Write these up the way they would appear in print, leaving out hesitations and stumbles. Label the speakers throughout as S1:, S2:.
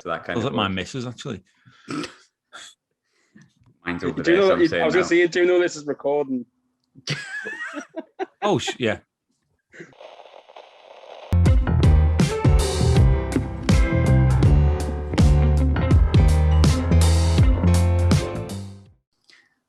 S1: to that kind
S2: of.
S1: Was
S2: my missus actually.
S1: Mine's over there.
S3: I was going to say, do you know this is recording?
S2: Oh yeah.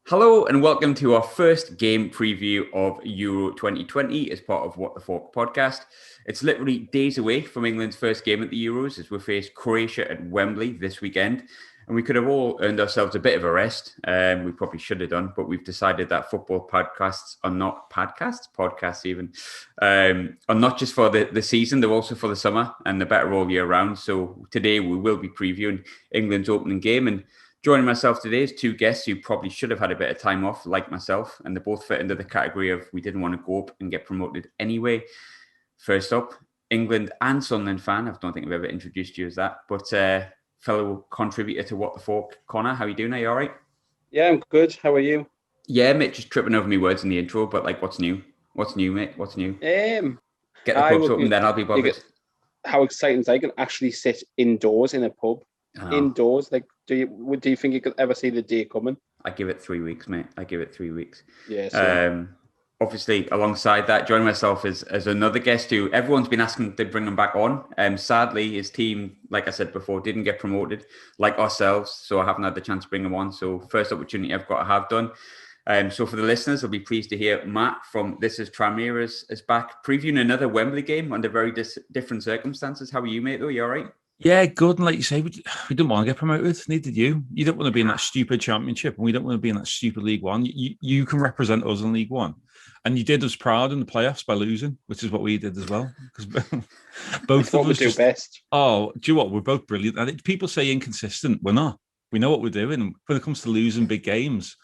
S1: Hello and welcome to our first game preview of Euro 2020 as part of What the Falk podcast. It's literally days away from England's first game at the Euros as we face Croatia at Wembley this weekend. And we could have all earned ourselves a bit of a rest. We probably should have done, but we've decided that football podcasts are not podcasts even, are not just for the season, they're also for the summer and they're better all year round. So today we will be previewing England's opening game, and joining myself today is two guests who probably should have had a bit of time off, like myself, and they both fit into the category of we didn't want to go up and get promoted anyway. First up, England and Sunderland fan. I don't think I've ever introduced you as that, but fellow contributor to What the Falk, Connor. How are you doing? Are you all right?
S3: Yeah, I'm good. How are you?
S1: Yeah, mate, just tripping over my words in the intro, but like, what's new? What's new, mate? What's new?
S3: Get
S1: the pubs open, then I'll be bothered.
S3: How exciting is I can actually sit indoors in a pub. Indoors, like, do you think you could ever see the day coming?
S1: I give it 3 weeks, mate. I give it 3 weeks.
S3: Yeah.
S1: Obviously, alongside that, joining myself is another guest who everyone's been asking to bring him back on. Sadly, his team, like I said before, didn't get promoted, like ourselves. So I haven't had the chance to bring him on. So first opportunity I've got to have done. So for the listeners, I'll be pleased to hear Matt from This Is Tranmere is back, previewing another Wembley game under very different circumstances. How are you, mate, though? You all right?
S2: Yeah, good. And like you say, we didn't want to get promoted. Neither did you. You don't want to be in that stupid Championship, and we don't want to be in that stupid League One. You can represent us in League One. And you did us proud in the playoffs by losing, which is what we did as well. Because both of us
S3: do best.
S2: Oh, do you know what? We're both brilliant. And people say inconsistent. We're not. We know what we're doing. When it comes to losing big games,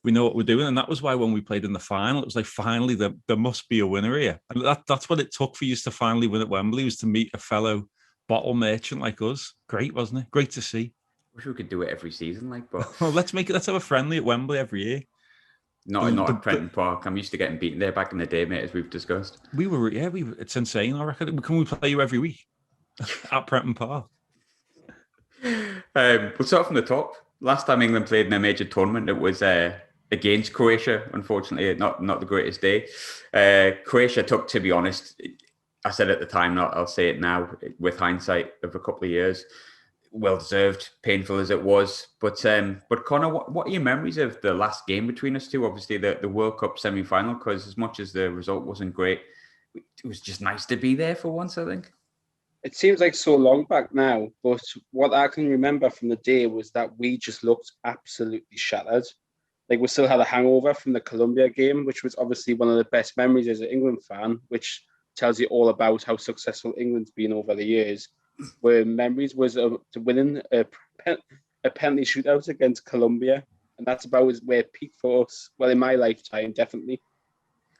S2: we know what we're doing. And that was why when we played in the final, it was like, finally, there must be a winner here. And that's what it took for you to finally win at Wembley, was to meet a fellow bottle merchant like us. Great, wasn't it? Great to see.
S1: Wish we could do it every season, like, but
S2: well, let's have a friendly at Wembley every year.
S1: Not at Prenton Park. I'm used to getting beaten there back in the day, mate, as we've discussed.
S2: It's insane. I reckon. Can we play you every week at Prenton Park?
S1: We'll start from the top. Last time England played in a major tournament, it was against Croatia. Unfortunately, not the greatest day. Croatia took, to be honest, I said at the time, I'll say it now, with hindsight of a couple of years, well-deserved, painful as it was. But Connor, what are your memories of the last game between us two? Obviously, the World Cup semi-final, because as much as the result wasn't great, it was just nice to be there for once, I think.
S3: It seems like so long back now, but what I can remember from the day was that we just looked absolutely shattered. Like, we still had a hangover from the Colombia game, which was obviously one of the best memories as an England fan, which tells you all about how successful England's been over the years. Where memories was to winning a penalty shootout against Colombia, and that's about where it peaked for us. Well, in my lifetime, definitely.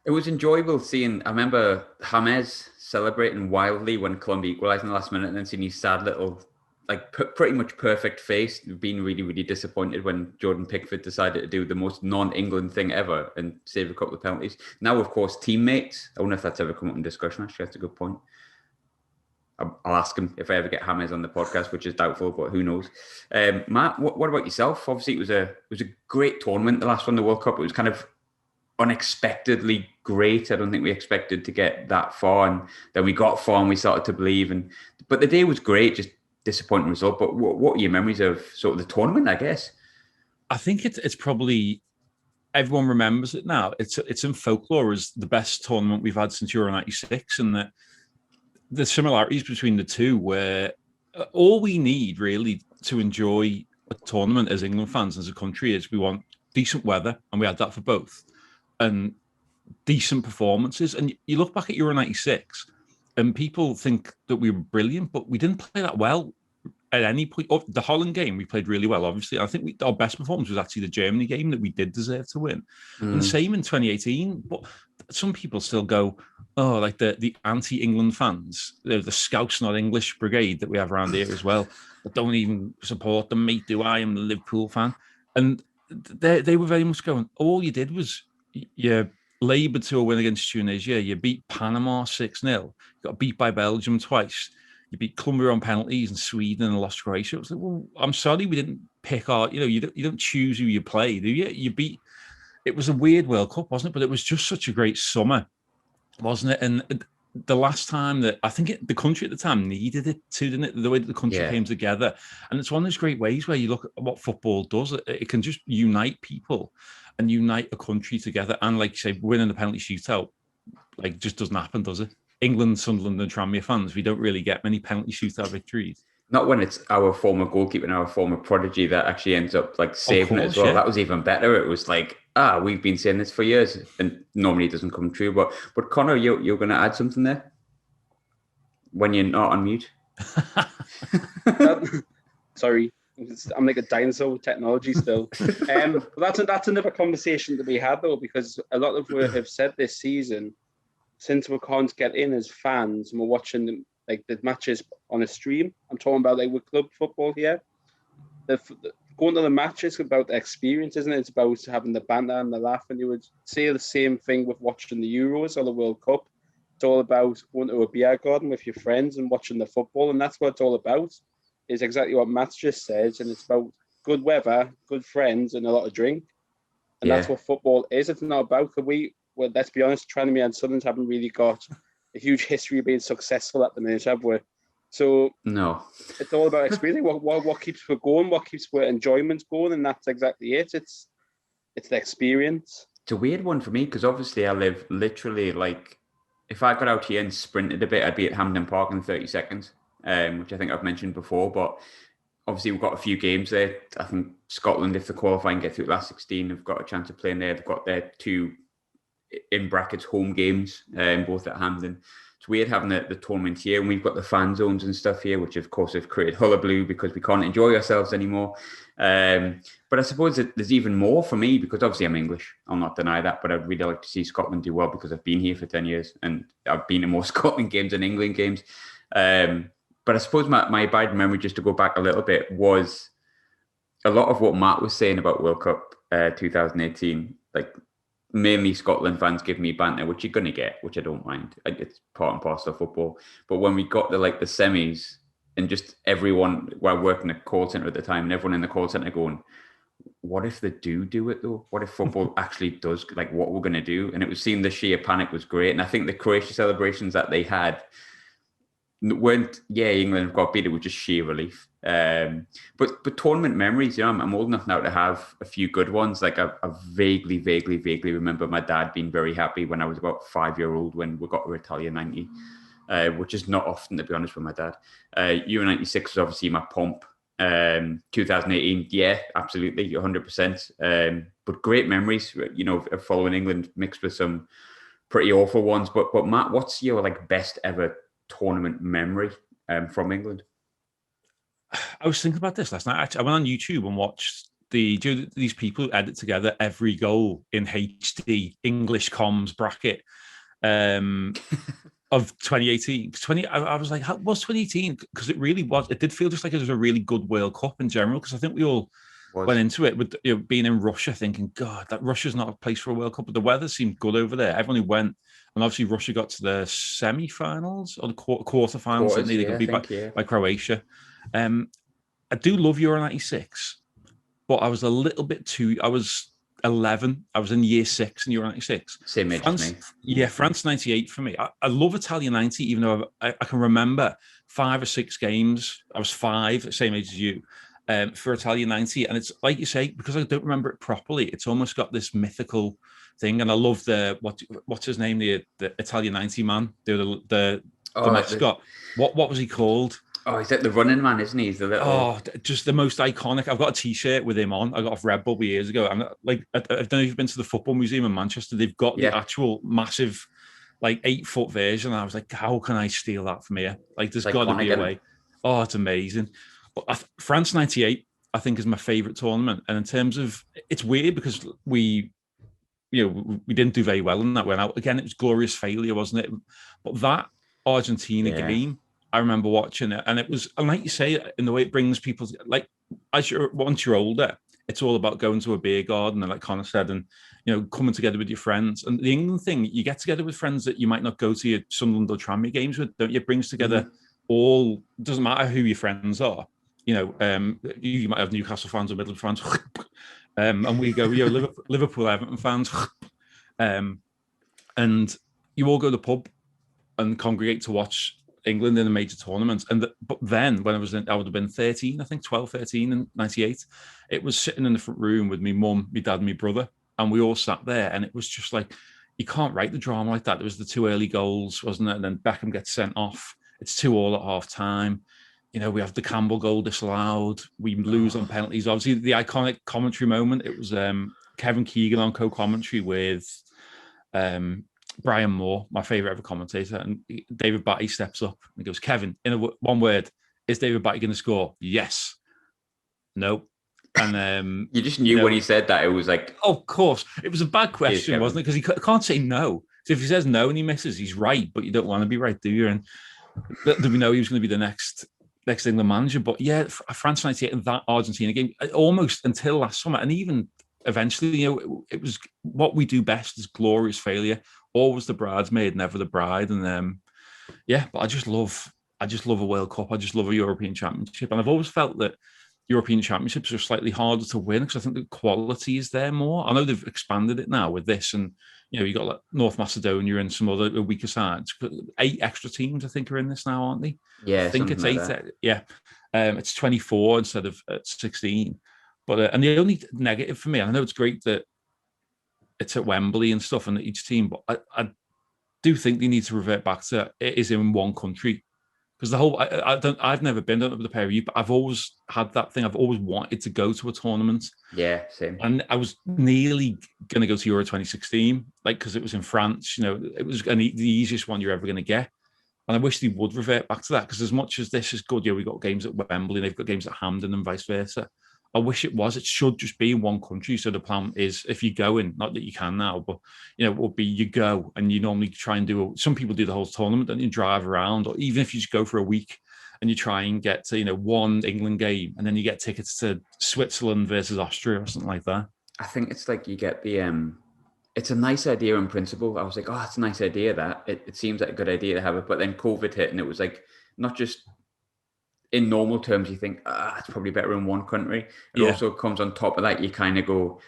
S1: It was enjoyable seeing. I remember James celebrating wildly when Colombia equalised in the last minute, and then seeing his sad little, like, pretty much perfect face, being really, really disappointed when Jordan Pickford decided to do the most non-England thing ever and save a couple of penalties. Now, of course, teammates. I wonder if that's ever come up in discussion. Actually, that's a good point. I'll ask him if I ever get James on the podcast, which is doubtful, but who knows? Matt, what about yourself? Obviously, it was a great tournament, the last one, the World Cup. It was kind of unexpectedly great. I don't think we expected to get that far, and then we got far and we started to believe. But the day was great, just disappointing result. But what are your memories of sort of the tournament, I guess?
S2: I think it's probably, everyone remembers it now. It's in folklore as the best tournament we've had since Euro 96, and that the similarities between the two, where all we need really to enjoy a tournament as England fans, as a country, is we want decent weather, and we had that for both, and decent performances. And you look back at Euro 96, and people think that we were brilliant, but we didn't play that well at any point. Oh, the Holland game, we played really well, obviously. I think our best performance was actually the Germany game that we did deserve to win. And same in 2018. But some people still go, oh, like the anti-England fans, the Scouts Not English brigade that we have around here as well, that don't even support them, mate, do I? I'm a Liverpool fan. And they were very much going, all you did was you laboured to a win against Tunisia, you beat Panama 6-0, got beat by Belgium twice, you beat Colombia on penalties and Sweden and lost Croatia. It was like, well, I'm sorry we didn't pick our, you don't choose who you play, do you? You beat, it was a weird World Cup, wasn't it? But it was just such a great summer, wasn't it? And the last time that I think the country at the time needed it too, didn't it? The way that the country came together. And it's one of those great ways where you look at what football does. It can just unite people and unite a country together. And like you say, winning the penalty shootout, like just doesn't happen, does it? England, Sunderland, and Tranmere fans, we don't really get many penalty shootout victories.
S1: Not when it's our former goalkeeper and our former prodigy that actually ends up like saving it as well. Yeah. That was even better. It was like, we've been saying this for years, and normally it doesn't come true. But Connor, you're going to add something there when you're not on mute.
S3: Sorry, I'm like a dinosaur with technology still. But that's another conversation to be had though, because a lot of what have said this season, since we can't get in as fans and we're watching them, like the matches on a stream. I'm talking about like with club football here. Going to the matches about the experience, isn't it? It's about having the banter and the laugh. And you would say the same thing with watching the Euros or the World Cup. It's all about going to a beer garden with your friends and watching the football. And that's what it's all about, is exactly what Matt just says. And it's about good weather, good friends, and a lot of drink. And that's what football is. It's not about, well, let's be honest, Tranmere and Sunderland haven't really got a huge history of being successful at the minute, have we? So
S1: no,
S3: it's all about experience. What keeps us going? What keeps our enjoyment going? And that's exactly it. It's the experience.
S1: It's a weird one for me because obviously I live literally like, if I got out here and sprinted a bit, I'd be at Hampden Park in 30 seconds, which I think I've mentioned before. But obviously we've got a few games there. I think Scotland, if they qualify and get through the last 16, have got a chance of playing there. They've got their 2 in brackets home games, both at Hampden. It's weird having the tournament here, and we've got the fan zones and stuff here, which of course have created hullabaloo because we can't enjoy ourselves anymore. But I suppose that there's even more for me because obviously I'm English. I'll not deny that, but I'd really like to see Scotland do well because I've been here for 10 years and I've been in more Scotland games than England games. But I suppose my abiding memory, just to go back a little bit, was a lot of what Matt was saying about World Cup 2018, like mainly Scotland fans give me banter, which you're going to get, which I don't mind. It's part and parcel of football. But when we got to like the semis and just everyone, while working a call centre at the time, and everyone in the call centre going, what if they do it though? What if football actually does, like what we're going to do? And it was seeing the sheer panic was great. And I think the Croatia celebrations that they had weren't, England have got beat, it was just sheer relief. But tournament memories, I'm old enough now to have a few good ones. Like I vaguely remember my dad being very happy when I was about 5-year-old when we got to Italia 90, which is not often, to be honest, with my dad. Euro 96 was obviously my pomp. 2018, yeah, absolutely, 100%. But great memories, of following England mixed with some pretty awful ones. But Matt, what's your like best ever tournament memory from England?
S2: I was thinking about this last night. I went on YouTube and watched these people who edit together every goal in HD English comms bracket of 2018. I was like, how was 2018? Because it really was. It did feel just like it was a really good World Cup in general. Because I think we all went into it with being in Russia, thinking, God, that Russia's not a place for a World Cup. But the weather seemed good over there. Everyone who went, and obviously Russia got to the semi-finals or the quarter-finals. Didn't they got beat by Croatia. I do love Euro 96, but I was a little bit too. I was 11. I was in year 6 in Euro 96.
S1: Same age as me.
S2: Yeah, France 98 for me. I love Italia 90, even though I can remember 5 or 6 games. I was 5, same age as you, for Italia 90. And it's like you say, because I don't remember it properly, it's almost got this mythical thing. And I love what's his name, the Italia 90 man, the mascot. What was he called?
S1: Oh, he's like the running man, isn't he? He's the little...
S2: just the most iconic. I've got a T-shirt with him on. I got off Redbubble years ago. I'm like, I don't know if you've been to the Football Museum in Manchester. They've got the actual massive, like 8-foot version. I was like, how can I steal that from here? Like, there's got to be a way. Oh, it's amazing. But France 98, I think, is my favourite tournament. And in terms of, it's weird because we didn't do very well in that. Went out again. It was glorious failure, wasn't it? But that Argentina game, I remember watching it, and it was, and like you say, in the way it brings people, like, once you're older, it's all about going to a beer garden, and like Connor said, and coming together with your friends. And the England thing, you get together with friends that you might not go to your Sunderland or Tranmere games with, don't you? It brings together all, doesn't matter who your friends are. You know, you might have Newcastle fans or Midland fans, and we go, Liverpool, Everton fans, and you all go to the pub and congregate to watch England in a major tournament. But then when I would have been 13, I think 12, 13 in 98, it was sitting in the front room with me mum, my dad, and my brother. And we all sat there, and it was just like, you can't write the drama like that. There was the 2 early goals, wasn't it? And then Beckham gets sent off. It's 2-2 at half time. You know, we have the Campbell goal disallowed. We lose on penalties. Obviously, the iconic commentary moment, it was Kevin Keegan on co-commentary with Brian Moore, my favourite ever commentator. And David Batty steps up and goes, Kevin, in one word, is David Batty going to score? Yes. No. And
S1: you just knew when he said that, it was like,
S2: oh, of course. It was a bad question, wasn't it? Because he can't say no. So if he says no and he misses, he's right, but you don't want to be right, do you? And we know he was going to be the next England manager. But yeah, France 98 and that Argentina game, almost until last summer, and even eventually, you know, it was what we do best is glorious failure. Always the bridesmaid, never the bride. And yeah, but I just love a World Cup. I just love a European Championship. And I've always felt that European Championships are slightly harder to win because I think the quality is there more. I know they've expanded it now with this, and you know, you got like North Macedonia and some other weaker sides. 8 extra teams, I think, are in this now, aren't they?
S1: Yeah,
S2: I think it's 8.
S1: Like
S2: yeah, it's 24 instead of 16. But and the only negative for me, I know it's great that it's at Wembley and stuff, and each team, but I do think they need to revert back to it is in one country. Because the whole, I've never been, I don't know the pair of you, but I've always had that thing. I've always wanted to go to a tournament.
S1: Yeah, same.
S2: And I was nearly going to go to Euro 2016, like, because it was in France, you know, it was the easiest one you're ever going to get. And I wish they would revert back to that, because as much as this is good, we've got games at Wembley, they've got games at Hampden and vice versa. I wish it should just be in one country. So the plan is, if you go in, not that you can now, but you know, it would be you go and you normally try and some people do the whole tournament and you drive around, or even if you just go for a week and you try and get to, you know, one England game and then you get tickets to Switzerland versus Austria or something like that.
S1: I think it's like you get the it's a nice idea in principle. I was like, oh, it's a nice idea that it seems like a good idea to have it, but then COVID hit and it was like, not just in normal terms, you think, it's probably better in one country. It also comes on top of that, you kind of go,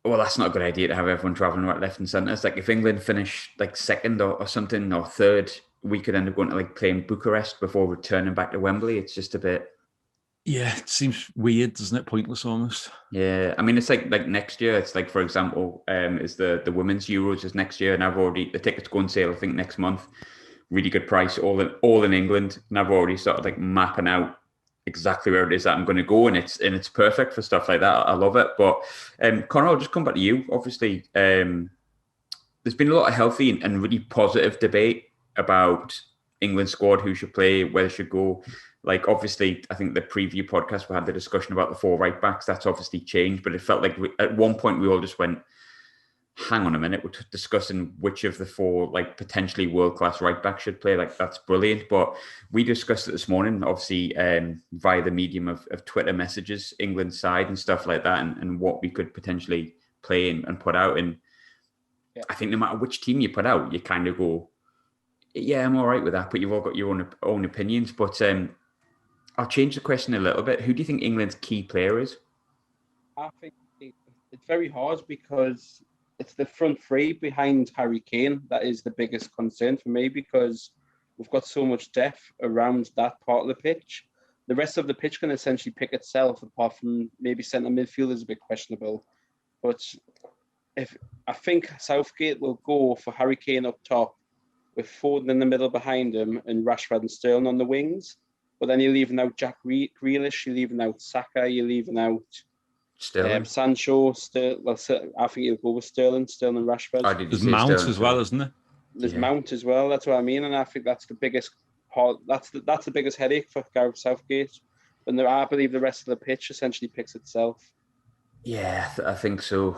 S1: well, that's not a good idea to have everyone traveling right, left and centre. It's like if England finish like second or something, or third, we could end up going to like play in Bucharest before returning back to Wembley. It's just a bit...
S2: Yeah, it seems weird, doesn't it? Pointless almost.
S1: Yeah, I mean, it's like next year, it's like, for example, is the Women's Euros is next year, and the tickets go on sale, I think, next month. Really good price, all in England, and I've already started like mapping out exactly where it is that I'm going to go, and it's perfect for stuff like that. I love it. But Connor, I'll just come back to you. Obviously, there's been a lot of healthy and really positive debate about England squad, who should play, where they should go. Like, obviously, I think the preview podcast we had the discussion about the 4 right backs. That's obviously changed, but it felt like at one point we all just went, hang on a minute, we're discussing which of the 4 like potentially world-class right back should play. Like, that's brilliant. But we discussed it this morning, obviously, via the medium of Twitter messages, England's side and stuff like that, and what we could potentially play and put out. And I think no matter which team you put out, you kind of go, yeah, I'm all right with that, but you've all got your own opinions. But I'll change the question a little bit. Who do you think England's key player is?
S3: I think it's very hard, because it's the front 3 behind Harry Kane that is the biggest concern for me, because we've got so much depth around that part of the pitch. The rest of the pitch can essentially pick itself, apart from maybe centre midfield is a bit questionable. But I think Southgate will go for Harry Kane up top, with Foden in the middle behind him and Rashford and Sterling on the wings. But then you're leaving out Jack Grealish, you're leaving out Saka, you're leaving out Sancho. I think he'll go with Sterling and Rashford.
S2: There's Mount as well, isn't there?
S3: There's Mount as well. That's what I mean, and I think that's the biggest part. That's the biggest headache for Gareth Southgate. And I believe the rest of the pitch essentially picks itself.
S1: Yeah, I think so.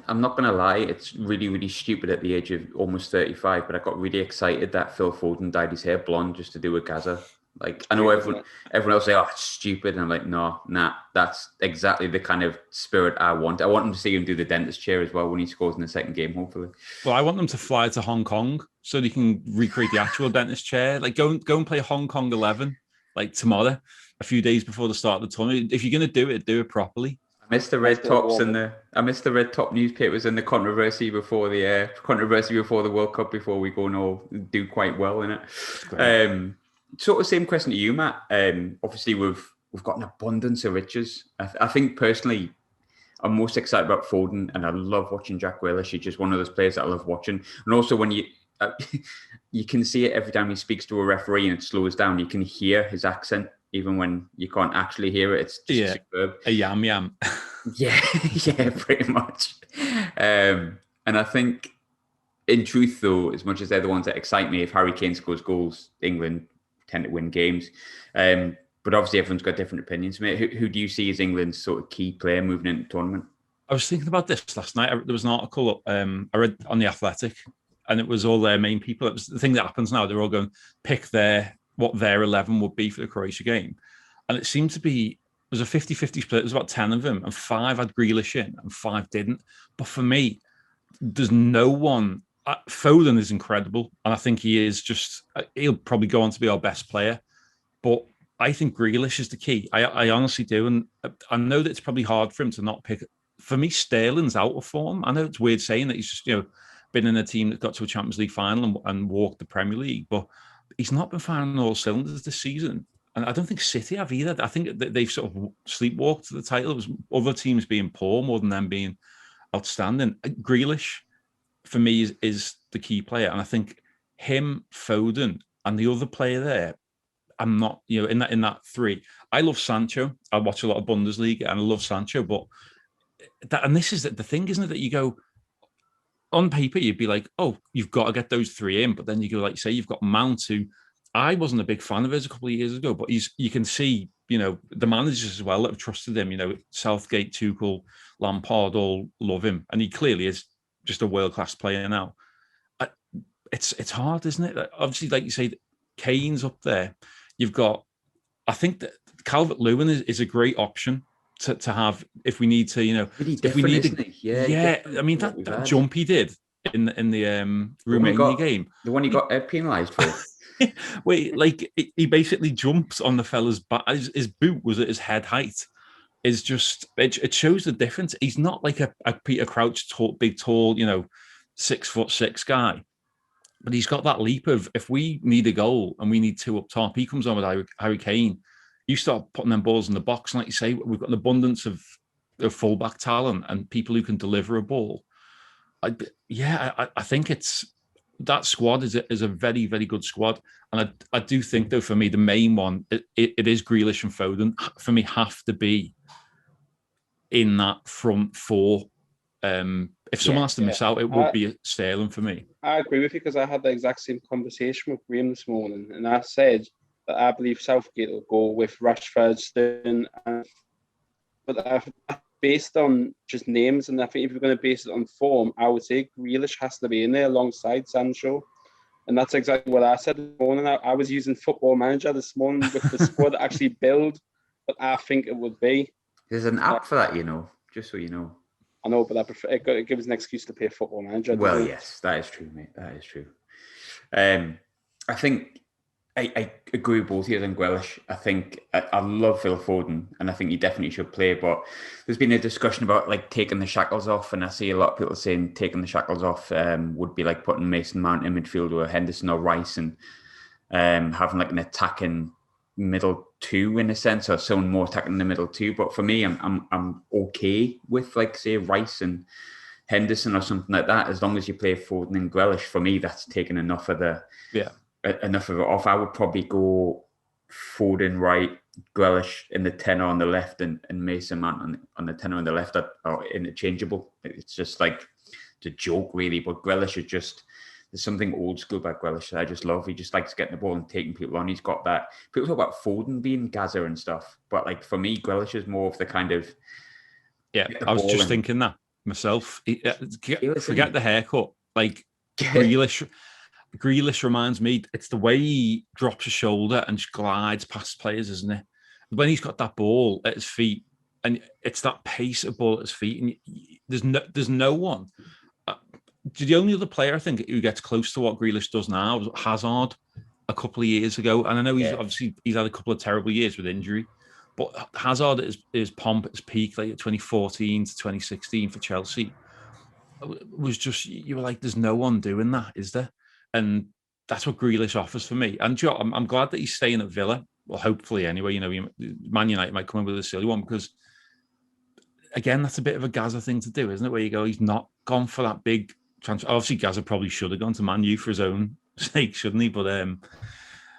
S1: I'm not going to lie, it's really, really stupid at the age of almost 35, but I got really excited that Phil Foden dyed his hair blonde just to do a Gaza. Like, I know everyone else say, "Oh, it's stupid," and I'm like, "No, nah, that's exactly the kind of spirit I want. I want him to see him do the dentist chair as well when he scores in the second game, hopefully."
S2: Well, I want them to fly to Hong Kong so they can recreate the actual dentist chair. Like, go and play Hong Kong 11 like tomorrow, a few days before the start of the tournament. If you're going to do it properly.
S1: I missed the red tops and I missed the red top newspapers and the controversy before the World Cup, before we go and all do quite well in it. Sort of same question to you, Matt. Obviously we've got an abundance of riches. I think personally, I'm most excited about Foden, and I love watching Jack Grealish. He's just one of those players that I love watching. And also when you can see it every time he speaks to a referee and it slows down, you can hear his accent. Even when you can't actually hear it, it's just superb.
S2: A yam.
S1: Yeah, pretty much. And I think, in truth, though, as much as they're the ones that excite me, if Harry Kane scores goals, England tend to win games. But obviously, everyone's got different opinions. Mate, who do you see as England's sort of key player moving into the tournament?
S2: I was thinking about this last night. There was an article I read on The Athletic, and it was all their main people. It was the thing that happens now. They're all going to pick what their 11 would be for the Croatia game. And it seemed to be, it was a 50-50 split. It was about 10 of them, and 5 had Grealish in and 5 didn't. But for me, there's no one. Foden is incredible, and I think he'll probably go on to be our best player. But I think Grealish is the key. I honestly do. And I know that it's probably hard for him to not pick. For me, Sterling's out of form. I know it's weird saying that he's just, been in a team that got to a Champions League final and walked the Premier League, but he's not been firing all cylinders this season. And I don't think City have either. I think they've sort of sleepwalked to the title. It was other teams being poor more than them being outstanding. Grealish, for me, is the key player. And I think him, Foden, and the other player there, I'm not, in that 3. I love Sancho. I watch a lot of Bundesliga and I love Sancho. But this is the thing, isn't it? That you go, on paper, you'd be like, oh, you've got to get those 3 in. But then you go, like, say, you've got Mount, who I wasn't a big fan of his a couple of years ago, but you can see, the managers as well that have trusted him, Southgate, Tuchel, Lampard, all love him. And he clearly is just a world-class player now. It's hard, isn't it? Obviously, like you say, Kane's up there. You've got, I think that Calvert-Lewin is a great option to have if we need to,
S1: really
S2: if we need to,
S1: yeah.
S2: I mean that jump he did in the Romania game,
S1: the one he got penalised for.
S2: Wait, like he basically jumps on the fella's back. His boot was at his head height. Is just it shows the difference. He's not like a Peter Crouch, big, tall, 6'6" guy, but he's got that leap of, if we need a goal and we need 2 up top, he comes on with Harry Kane. You start putting them balls in the box, and like you say, we've got an abundance of fullback talent and people who can deliver a ball. I think that squad is a very, very good squad. And I do think, though, for me, the main one, it is Grealish and Foden, for me, have to be in that front 4. If someone has to miss out, it would be Sterling for me.
S3: I agree with you, because I had the exact same conversation with Graham this morning, and I said that I believe Southgate will go with Rashford, Sterling, but based on just names, and I think if you're going to base it on form, I would say Grealish has to be in there alongside Sancho. And that's exactly what I said this morning. I was using Football Manager this morning with the squad actually build, but I think it would be.
S1: There's an app for that, just so you know.
S3: I know, but I prefer it gives an excuse to play Football Manager.
S1: Well, yes, that is true, mate. That is true. I think I agree with both of you on Grealish. I think I love Phil Foden, and I think he definitely should play. But there's been a discussion about like taking the shackles off, and I see a lot of people saying taking the shackles off would be like putting Mason Mount in midfield, or Henderson or Rice, and having like an attacking middle 2 in a sense, or someone more attacking in the middle 2. But for me, I'm okay with like say Rice and Henderson or something like that, as long as you play Foden and Grealish. For me, that's taken enough of enough of it off. I would probably go Foden right, Grealish in the 10 on the left, and Mason Mount on the 10 on the left are interchangeable. It's just like, it's a joke really, but Grealish is just, there's something old school about Grealish that I just love. He just likes getting the ball and taking people on. He's got that. People talk about Foden being Gaza and stuff, but like for me, Grealish is more of the kind of...
S2: Yeah, I was just thinking that myself. Forget the haircut. Like Grealish Grealish reminds me, it's the way he drops a shoulder and just glides past players, isn't it? When he's got that ball at his feet, and it's that pace of ball at his feet, and there's no one. The only other player I think who gets close to what Grealish does now was Hazard a couple of years ago, and I know he's had a couple of terrible years with injury, but Hazard at his pomp, at his peak, like 2014 to 2016 for Chelsea, was just, you were like, there's no one doing that, is there? And that's what Grealish offers for me. And Joe, I'm glad that he's staying at Villa. Well, hopefully anyway. You know, Man United might come in with a silly one because, again, that's a bit of a Gaza thing to do, isn't it? Where you go, he's not gone for that big transfer. Obviously, Gaza probably should have gone to Man U for his own sake, shouldn't he? But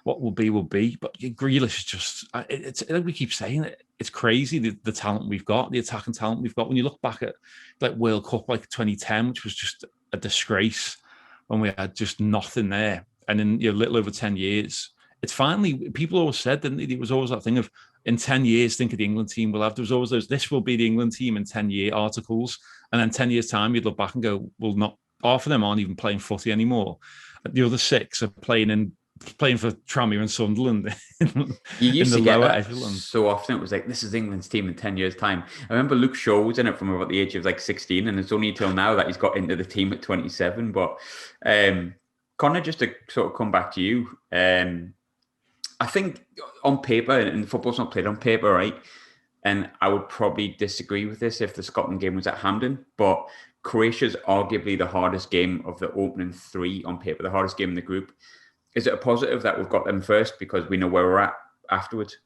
S2: what will be, will be. But Grealish is just, it's like we keep saying, it's crazy the talent we've got, the attacking talent we've got. When you look back at like World Cup like 2010, which was just a disgrace when we had just nothing there. And in a little over 10 years, it's finally, people always said, didn't they? It was always that thing of, in 10 years, think of the England team we'll have. There was always those, this will be the England team in 10-year articles. And then 10 years' time, you'd look back and go, well, not half of them aren't even playing footy anymore. The other 6 are playing for Tranmere and Sunderland
S1: you used
S2: in
S1: to
S2: the
S1: get
S2: lower
S1: that
S2: echelons.
S1: so often. It was like, this is England's team in 10 years' time. I remember Luke Shaw was in it from about the age of like 16, and it's only until now that he's got into the team at 27. But Connor, just to sort of come back to you, I think on paper, and football's not played on paper, right? And I would probably disagree with this if the Scotland game was at Hampden, but Croatia's arguably the hardest game of the opening 3 on paper, the hardest game in the group. Is it a positive that we've got them first because we know where we're at afterwards?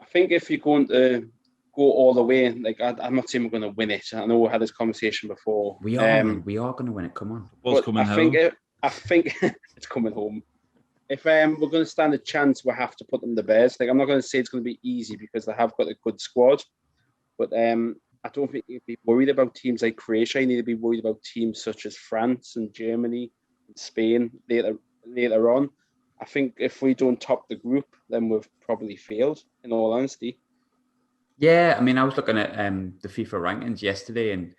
S3: I think if you're going to go all the way, like I'm not saying we're going to win it. I know we had this conversation before.
S1: We are going to win it. Come on.
S2: What's coming home?
S3: I think it's coming home. If we're going to stand a chance, we have to put them the best. Like, I'm not going to say it's going to be easy because they have got a good squad, but I don't think you'd be worried about teams like Croatia. You need to be worried about teams such as France and Germany and Spain later on. I think if we don't top the group, then we've probably failed, in all honesty.
S1: Yeah, I mean, I was looking at the FIFA rankings yesterday, and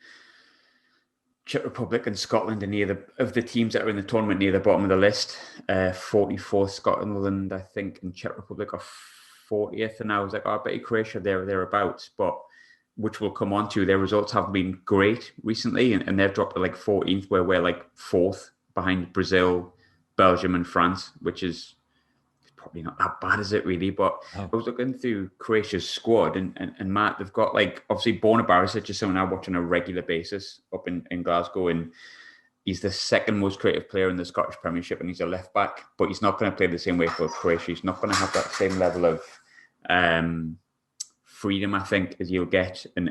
S1: Czech Republic and Scotland are near of the teams that are in the tournament near the bottom of the list. 44th Scotland, I think, and Czech Republic are 40th. And I was like, oh, I bet you Croatia thereabouts, but which we'll come on to. Their results have been great recently, and they've dropped to like 14th, where we're like 4th behind Brazil, Belgium and France, which is probably not that bad, is it really? But I was looking through Croatia's squad, and Matt, they've got like, obviously Borna Barisic is someone I watch on a regular basis up in Glasgow, and he's the second most creative player in the Scottish Premiership, and he's a left back, but he's not going to play the same way for Croatia. He's not going to have that same level of freedom, I think, as you'll get, and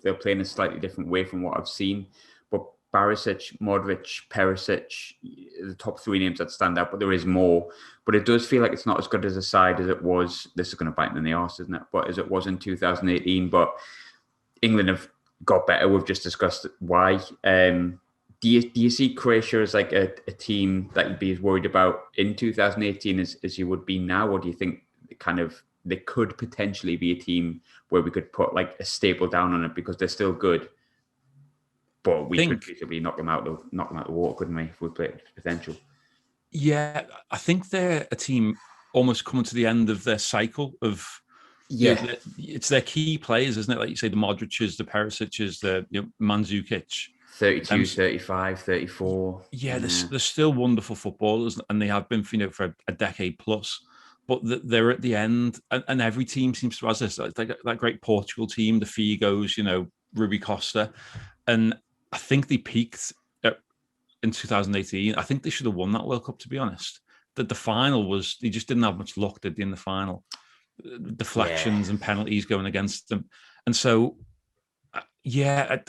S1: they'll play in a slightly different way from what I've seen. But Barisic, Modric, Perisic, the top 3 names that stand out, but there is more. But it does feel like it's not as good as a side as it was. This is going to bite them in the arse, isn't it? But as it was in 2018. But England have got better. We've just discussed why. Do you see Croatia as like a team that you'd be as worried about in 2018 as you would be now? Or do you think they could potentially be a team where we could put like a staple down on it because they're still good? But we could basically knock them out of the water, couldn't we, if we played potential?
S2: Yeah, I think they're a team almost coming to the end of their cycle of, it's their key players, isn't it? Like you say, the Modric's, the Perisic's, the Mandzukic.
S1: 32, 35, 34.
S2: Yeah, they're still wonderful footballers, and they have been for a decade plus. But they're at the end, and every team seems to have this, like that great Portugal team, the Figos, Rui Costa. And I think they peaked in 2018. I think they should have won that World Cup, to be honest. The final was, they just didn't have much luck, did they, in the final? Deflections and penalties going against them. And so, they're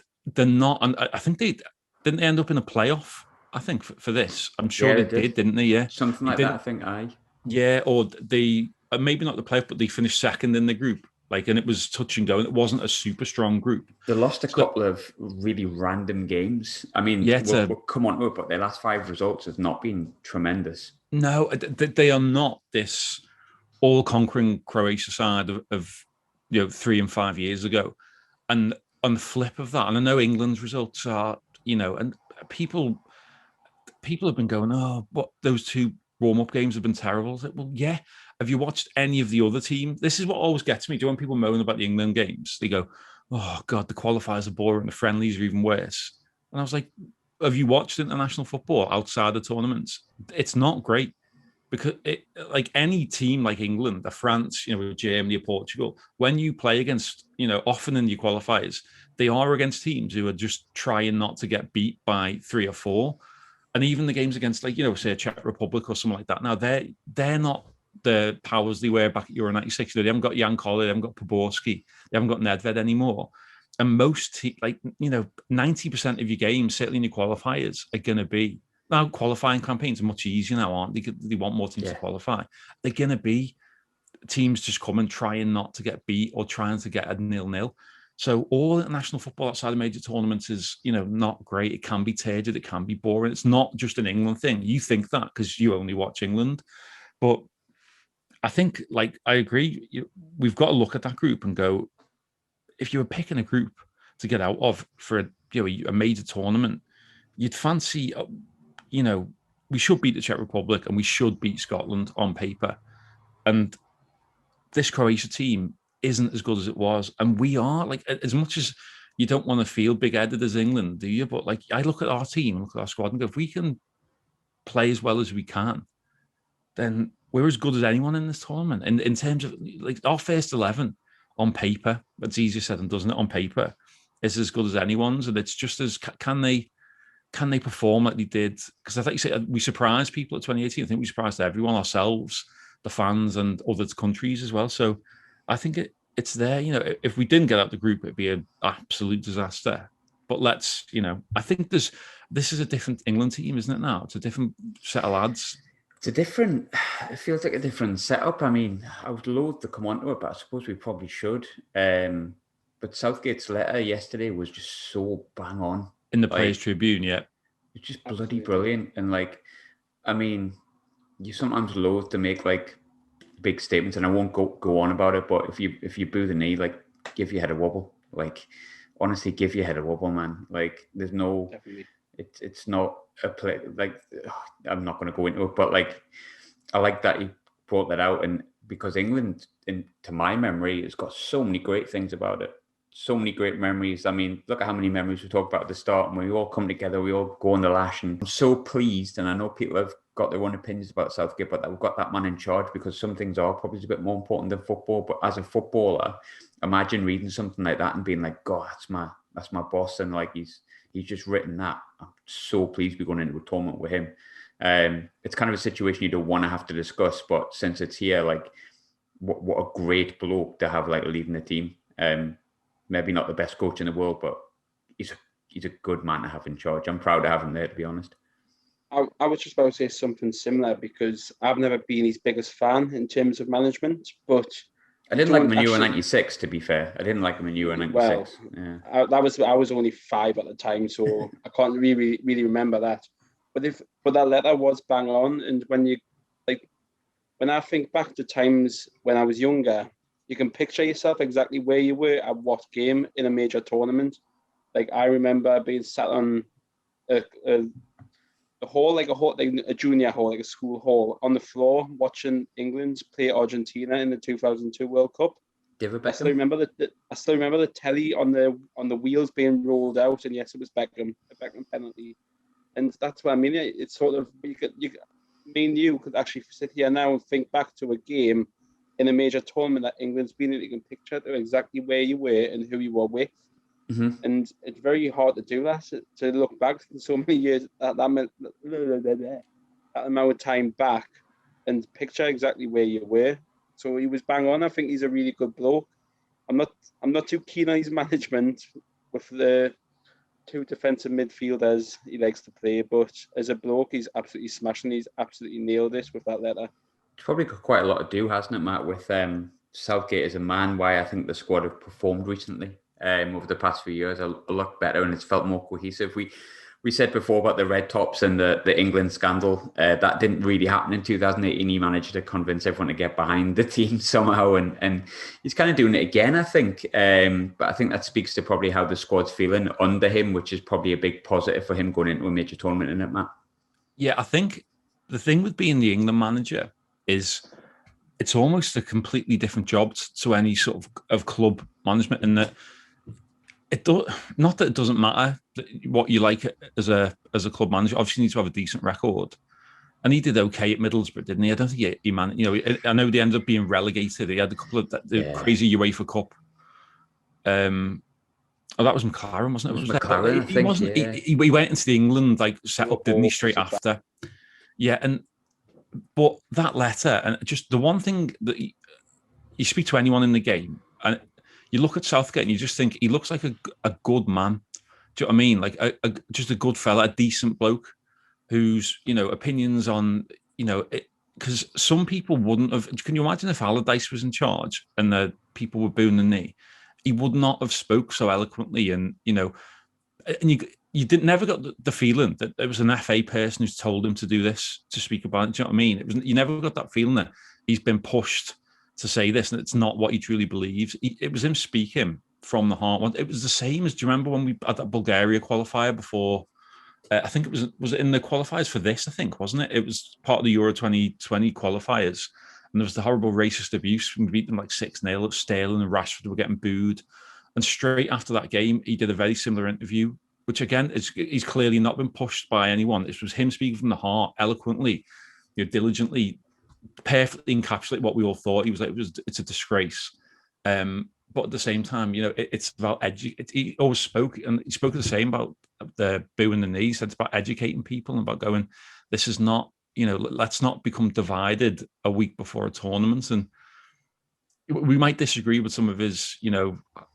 S2: not, and I think they end up in a playoff, I think, for this. I'm sure they did, didn't they? Yeah.
S1: Something like that, I think,
S2: Yeah, or they, maybe not the playoff, but they finished second in the group. And it was touch and go, and it wasn't a super strong group.
S1: They lost a couple of really random games. I mean, we'll come on to it, but their last 5 results have not been tremendous.
S2: No, they are not this all-conquering Croatia side of 3 and 5 years ago. And on the flip of that, and I know England's results are, and people people have been going, oh, but those 2 warm-up games have been terrible. Like, well, yeah. Have you watched any of the other team? This is what always gets me. Do you know when people moan about the England games? They go, oh, God, the qualifiers are boring. The friendlies are even worse. And I was like, have you watched international football outside the tournaments? It's not great. Because like any team like England, or France, Germany or Portugal, when you play against, often in your qualifiers, they are against teams who are just trying not to get beat by 3 or 4. And even the games against, like, say a Czech Republic or something like that. Now they're not the powers they were back at Euro 96. They haven't got Jan Koller, they haven't got Poborski, they haven't got Nedved anymore. And most, 90% of your games, certainly in your qualifiers, are going to be, now qualifying campaigns are much easier now, aren't they? They want more teams to qualify. They're going to be teams just coming, trying not to get beat or trying to get a 0-0. So all international football outside of major tournaments is, not great. It can be turgid. It can be boring. It's not just an England thing. You think that because you only watch England. But I think, I agree. We've got to look at that group and go, if you were picking a group to get out of for a major tournament, you'd fancy, we should beat the Czech Republic and we should beat Scotland on paper. And this Croatia team isn't as good as it was. And we are, as much as you don't want to feel big-headed as England, do you? But, I look at our team, look at our squad and go, if we can play as well as we can, then we're as good as anyone in this tournament. And in terms of, our first 11 on paper, it's easier said than doesn't it, on paper, is as good as anyone's. And it's just as, can they perform like they did? Because I think you said we surprised people at 2018. I think we surprised everyone, ourselves, the fans, and other countries as well. So I think it's there. If we didn't get out the group, it'd be an absolute disaster. But I think this is a different England team, isn't it now? It's a different set of lads.
S1: It feels like a different setup. I mean, I would loathe to come onto it, but I suppose we probably should. But Southgate's letter yesterday was just so bang on.
S2: In the Players Tribune, yeah.
S1: It's just bloody brilliant. And I mean, you sometimes loathe to make big statements, and I won't go on about it, but if you boo the knee, give your head a wobble. Honestly, give your head a wobble, man. There's no... Definitely. It's not a play, I'm not going to go into it, but I like that he brought that out, and because England, to my memory, has got so many great things about it. So many great memories. I mean, look at how many memories we talked about at the start, and we all come together, we all go on the lash, and I'm so pleased, and I know people have got their own opinions about Southgate, but that we've got that man in charge, because some things are probably a bit more important than football. But as a footballer, imagine reading something like that and being like, God, that's my boss, and he's just written that. I'm so pleased we're going into a tournament with him. It's kind of a situation you don't want to have to discuss, but since it's here, what a great bloke to have leading the team. Maybe not the best coach in the world, but he's a good man to have in charge. I'm proud to have him there, to be honest.
S3: I was just about to say something similar, because I've never been his biggest fan in terms of management, but
S1: I didn't like him in Euro 96, to be fair. I didn't like him in Euro 96.
S3: Well, yeah. I was only 5 at the time, so I can't really remember that. But that letter was bang on, and when I think back to times when I was younger, you can picture yourself exactly where you were at what game in a major tournament. I remember being sat on a hall, a junior hall, a school hall, on the floor watching England play Argentina in the 2002 World Cup. I still remember the telly on the wheels being rolled out, and yes, it was Beckham, a Beckham penalty, and that's what I mean. It's sort of me and you could actually sit here now and think back to a game in a major tournament that England's been in. You can picture exactly where you were and who you were with. Mm-hmm. And it's very hard to do that, to look back in so many years, that amount of time back, and picture exactly where you were. So he was bang on. I think he's a really good bloke. I'm not too keen on his management with the 2 defensive midfielders he likes to play, but as a bloke, he's absolutely smashing. He's absolutely nailed this with that letter.
S1: It's probably got quite a lot to do, hasn't it, Matt, with Southgate as a man, why I think the squad have performed recently. Over the past few years, a lot better, and it's felt more cohesive. We said before about the red tops and the England scandal. That didn't really happen in 2018. He managed to convince everyone to get behind the team somehow, and he's kind of doing it again, I think. But I think that speaks to probably how the squad's feeling under him, which is probably a big positive for him going into a major tournament, isn't it, Matt?
S2: Yeah, I think the thing with being the England manager is it's almost a completely different job to any sort of club management, in that it do, not that it doesn't matter what you like as a club manager. Obviously, you need to have a decent record, and he did okay at Middlesbrough, didn't he? I don't think he man. I know they ended up being relegated. He had a couple of the crazy UEFA Cup. Oh, that was McLaren, wasn't it?
S1: It was McLaren, I think.
S2: He wasn't.
S1: Yeah.
S2: He went into the England set up, didn't he? Straight after. Yeah, but that letter, and just the one thing that you speak to anyone in the game, and you look at Southgate and you just think he looks like a good man. Do you know what I mean? Like just a good fella, a decent bloke whose opinions on because some people wouldn't have. Can you imagine if Allardyce was in charge and the people were booing the knee? He would not have spoke so eloquently, and you never got the feeling that there was an FA person who's told him to do this, to speak about it. Do you know what I mean? You never got that feeling that he's been pushed to say this and it's not what he truly believes. It was him speaking from the heart. It was the same as, do you remember when we had that Bulgaria qualifier before? I think was it in the qualifiers for this, I think, wasn't it? It was part of the Euro 2020 qualifiers. And there was the horrible racist abuse. We beat them like 6-0. Sterling and Rashford were getting booed. And straight after that game, he did a very similar interview, which again, he's clearly not been pushed by anyone. This was him speaking from the heart, eloquently, diligently, perfectly encapsulate what we all thought. He was like, it's a disgrace. But at the same time, it's about he always spoke, and he spoke the same about the boo and the knee. He said it's about educating people and about going, this is not, let's not become divided a week before a tournament. And we might disagree with some of his,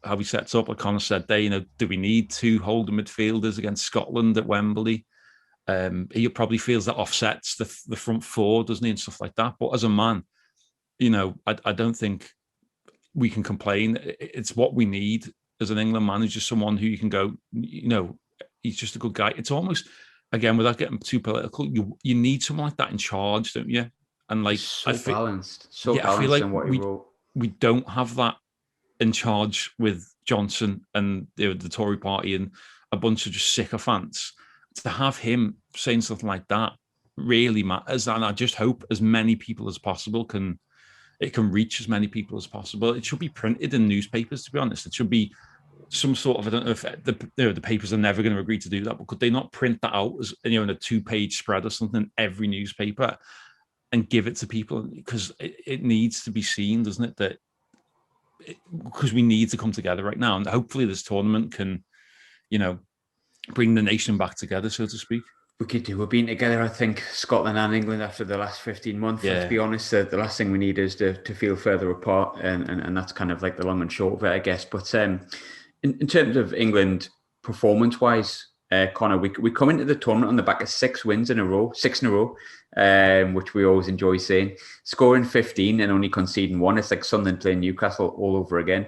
S2: how he sets up. Like Connor said there, do we need 2 holding midfielders against Scotland at Wembley? He probably feels that offsets the front 4, doesn't he, and stuff like that. But as a man, I don't think we can complain. It's what we need as an England manager, someone who you can go, he's just a good guy. It's almost, again, without getting too political, you need someone like that in charge, don't you? And like,
S1: balanced. I feel like in what he wrote.
S2: We don't have that in charge with Johnson and the Tory party and a bunch of just sycophants. To have him saying something like that really matters. And I just hope as many people as possible can reach as many people as possible. It should be printed in newspapers, to be honest. It should be some sort of, I don't know if the papers are never going to agree to do that, but could they not print that out as in a 2-page spread or something in every newspaper and give it to people? Because it needs to be seen, doesn't it? That because we need to come together right now, and hopefully this tournament can, bring the nation back together, so to speak.
S1: We could do. We've been together, I think, Scotland and England after the last 15 months.
S2: Yeah.
S1: Let's be honest, the last thing we need is to feel further apart, and that's kind of like the long and short of it, I guess. But in terms of England performance-wise, Connor, we come into the tournament on the back of 6 in a row, which we always enjoy saying. Scoring 15 and only conceding 1. It's like Sunderland playing Newcastle all over again.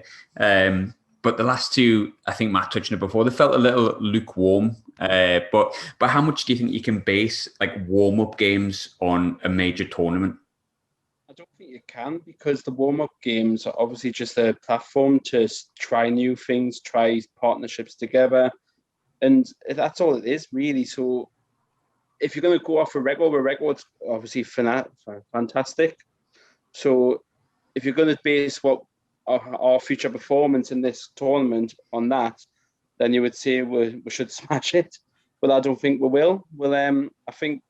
S1: But the last 2, I think Matt touched on it before, they felt a little lukewarm. But how much do you think you can base like warm-up games on a major tournament?
S3: I don't think you can, because the warm-up games are obviously just a platform to try new things, try partnerships together. And that's all it is, really. So if you're going to go off a record's obviously fantastic. So if you're going to base what our future performance in this tournament on that, then you would say we should smash it. But I don't think we will. I think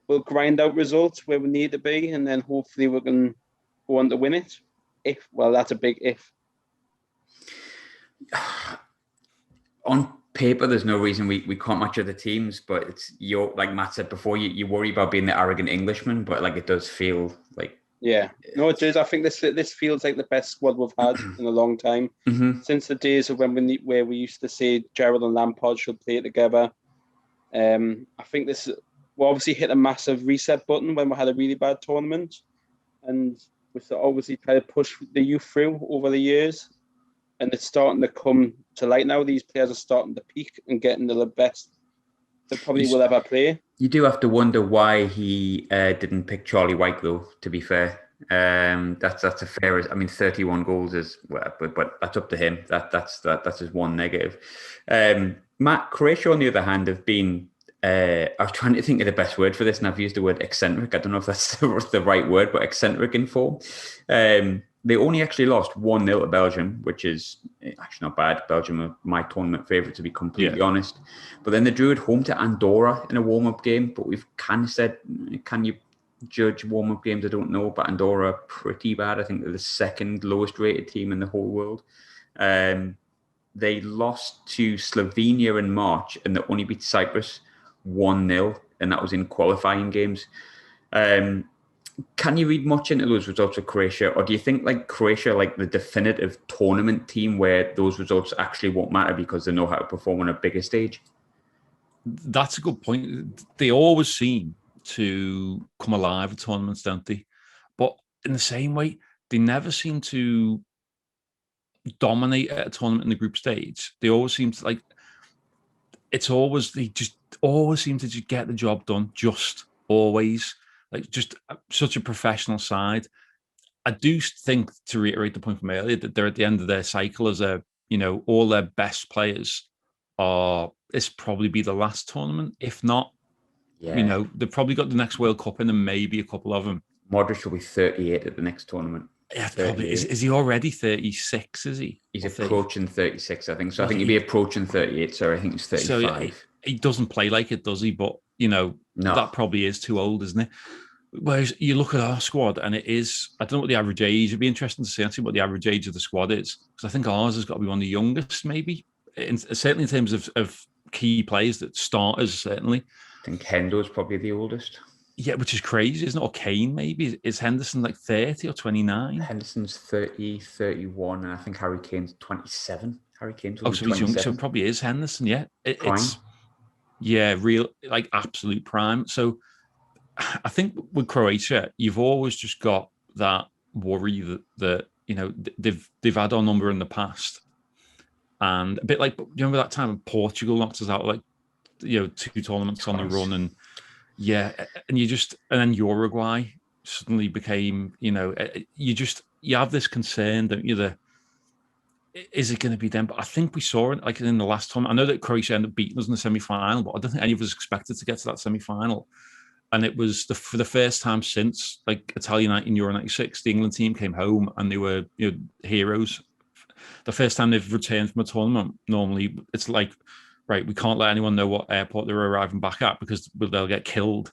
S3: we'll grind out results where we need to be, and then hopefully we can go on to win it. That's a big if.
S1: On paper, there's no reason we can't match other teams, but it's like Matt said before, you worry about being the arrogant Englishman, but like it does feel like.
S3: Yeah, no, it does. I think this feels like the best squad we've had in a long time.
S1: Mm-hmm.
S3: Since the days of where we used to say Gerrard and Lampard should play together. I think we obviously hit a massive reset button when we had a really bad tournament, and we obviously try to push the youth through over the years, and it's starting to come to light now. These players are starting to peak and getting to the best they probably will ever play.
S1: You do have to wonder why he didn't pick Charlie White, though, to be fair. That's a fair. 31 goals is, but that's up to him. That's his one negative. Matt, Croatia, on the other hand, have been I was trying to think of the best word for this, and I've used the word eccentric. I don't know if that's the right word, but eccentric in form. They only actually lost 1-0 to Belgium, which is actually not bad. Belgium are my tournament favourite, to be completely honest. But then they drew at home to Andorra in a warm-up game. But we've kind of said, can you judge warm-up games? I don't know. But Andorra are pretty bad. I think they're the second lowest rated team in the whole world. They lost to Slovenia in March, and they only beat Cyprus 1-0, and that was in qualifying games. Can you read much into those results of Croatia, or do you think like Croatia like the definitive tournament team where those results actually won't matter because they know how to perform on a bigger stage?
S2: That's a good point. They always seem to come alive at tournaments, don't they? But in the same way, they never seem to dominate at a tournament in the group stage. They always seem to they just always seem to just get the job done. Just always. Like just such a professional side. I do think, to reiterate the point from earlier, that they're at the end of their cycle as all their best players are. This probably be the last tournament, if not. They've probably got the next World Cup in, and maybe a couple of them.
S1: Modric will be 38 at the next tournament.
S2: Yeah, probably is he already 36? Is he?
S1: He's approaching 36, I think. So I think he'd be approaching 38. So I think he's 35. So
S2: he doesn't play like it, does he? But no. That probably is too old, isn't it? Whereas you look at our squad, and it is, I don't know what the average age, it'd be interesting to see actually what the average age of the squad is. Because I think ours has got to be one of the youngest, maybe. Certainly in terms of key players, that starters, certainly.
S1: I think Hendo's probably the oldest.
S2: Yeah, which is crazy, isn't it? Or Kane, maybe. Is Henderson like 30 or 29?
S1: Henderson's 30, 31, and I think Harry Kane's 27. Harry Kane's
S2: so he's young, so it probably is Henderson, yeah. It's real, like absolute prime. So I think with Croatia, you've always just got that worry that they've had our number in the past, and a bit like, you remember that time when Portugal knocked us out 2 tournaments on the run, and and then Uruguay suddenly became, you have this concern, don't you? Is it going to be them? But I think we saw it like in the last time. I know that Croatia ended up beating us in the semi-final, but I don't think any of us expected to get to that semi-final. And it was for the first time since Italia in Euro 96, the England team came home and they were heroes. The first time they've returned from a tournament, normally it's like, right, we can't let anyone know what airport they're arriving back at because they'll get killed.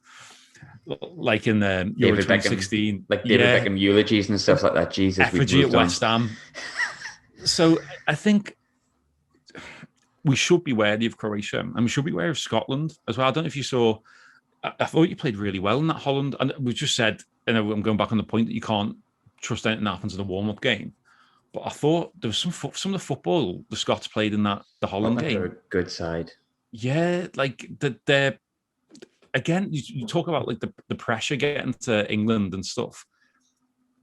S2: Like in the Euro 2016.
S1: Like David Beckham eulogies and stuff like that. Jesus,
S2: effigy at West Ham. So I think we should be wary of Croatia, and we should be wary of Scotland as well. I don't know if you saw, I thought you played really well in that Holland. And we just said, I'm going back on the point that you can't trust anything that happens in a warm-up game. But I thought there was some of the football the Scots played in the Holland game.
S1: They're a good side.
S2: Yeah, they're again. You talk about the pressure getting to England and stuff.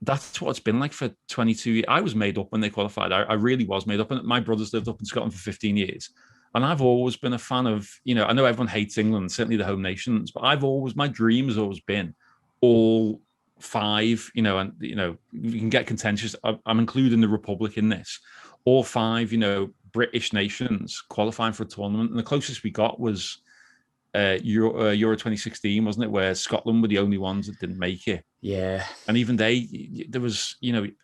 S2: That's what it's been like for 22 years. I was made up when they qualified. I really was made up. And my brothers lived up in Scotland for 15 years. And I've always been a fan of, I know everyone hates England, certainly the home nations, but my dream has always been all 5, and, you can get contentious. I'm including the Republic in this. All 5, British nations qualifying for a tournament. And the closest we got was Euro 2016, wasn't it? Where Scotland were the only ones that didn't make it.
S1: Yeah.
S2: And even there was, you